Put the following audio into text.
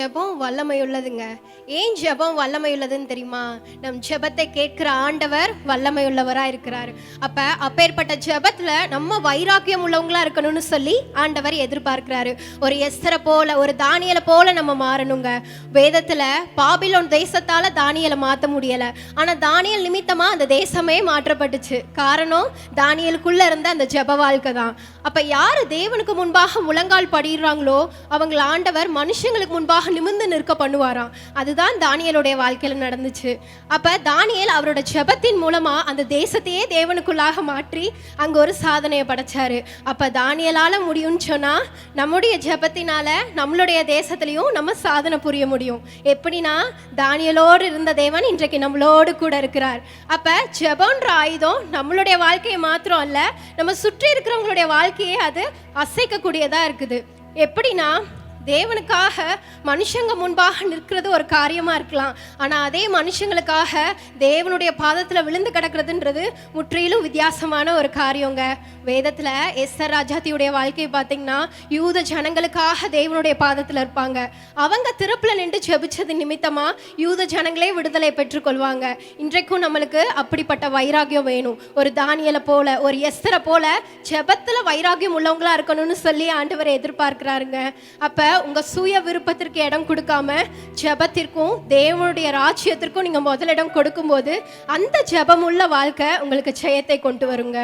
ஜெபம் வல்லமை உள்ளதுங்க. ஏன் ஜெபம் வல்லமை உள்ளதுன்னு தெரியுமா? நம் ஜெபத்தை கேட்கிற ஆண்டவர் வல்லமை உள்ளவரா இருக்கிறாரு. அப்பேற்பட்ட ஜெபத்துல நம்ம வைராக்கியம் உள்ளவங்களா இருக்கணும்னு சொல்லி ஆண்டவர் எதிர்பார்க்கிறாரு. ஒரு எஸ்தரை போல, ஒரு தானியலை போல நம்ம மாறணுங்க. வேதத்துல பாபிலோன் தேசத்தால தானியலை மாற்ற முடியல, ஆனா தானியல் நிமித்தமா அந்த தேசமே மாற்றப்பட்டுச்சு. காரணம் தானியலுக்குள்ள இருந்த அந்த ஜெப வாழ்க்கை தான். அப்ப யாரு தேவனுக்கு முன்பாக முழங்கால் படிடுறாங்களோ அவங்கள ஆண்டவர் மனுஷங்களுக்கு முன்பாக நிமிர்ந்து நிற்க பண்ணுவாராம். அதுதான் தானியலுடைய வாழ்க்கையில நடந்துச்சு. அப்ப தானியல் அவரோட ஜெபத்தின் மூலமா அந்த தேசத்தையே தேவனுக்குள்ளாக மாற்றி அங்க ஒரு சாதனையை படைச்சாரு. அப்ப தானியலால முடியும்னு சொன்னா நம்முடைய ஜெபத்தினால நம்மளுடைய தேசத்திலையும் நம்ம சாதனை புரிய முடியும். எப்படின்னா தானியலோடு இருந்த தேவன் இன்றைக்கு நம்மளோடு கூட இருக்கிறார். அப்ப ஜெபம்ன்ற ஆயுதம் நம்மளுடைய வாழ்க்கையை மாத்திரம் அல்ல, நம்ம சுற்றி இருக்கிறவங்களுடைய வாழ்க்கையே அது அசைக்கக்கூடியதா இருக்குது. எப்படின்னா தேவனுக்காக மனுஷங்க முன்பாக நிற்கிறது ஒரு காரியமா இருக்கலாம், ஆனா அதே மனுஷங்களுக்காக தேவனுடைய பாதத்துல விழுந்து கிடக்கிறதுன்றது முற்றிலும் வித்தியாசமான ஒரு காரியங்க. வேதத்துல எஸ்தர் ராஜாத்தியுடைய வாழ்க்கையை பார்த்தீங்கன்னா யூத ஜனங்களுக்காக தேவனுடைய பாதத்துல இருப்பாங்க. அவங்க திறப்புல நின்று ஜெபிச்சது நிமித்தமா யூத ஜனங்களே விடுதலை பெற்றுக்கொள்வாங்க. இன்றைக்கும் நம்மளுக்கு அப்படிப்பட்ட வைராகியம் வேணும். ஒரு தானியலை போல, ஒரு எஸ்தரை போல ஜெபத்துல வைராகியம் உள்ளவங்களா இருக்கணும்னு சொல்லி ஆண்டவர் எதிர்பார்க்கிறாருங்க. அப்ப உங்க சுய விருப்பத்திற்கு இடம் கொடுக்காம ஜெபத்திற்கும் தேவனுடைய ராஜ்யத்திற்கும் நீங்க முதலிடம் கொடுக்கும்போது அந்த ஜெபமுள்ள வாழ்க்கை உங்களுக்கு ஜெயத்தை கொண்டு வருங்க.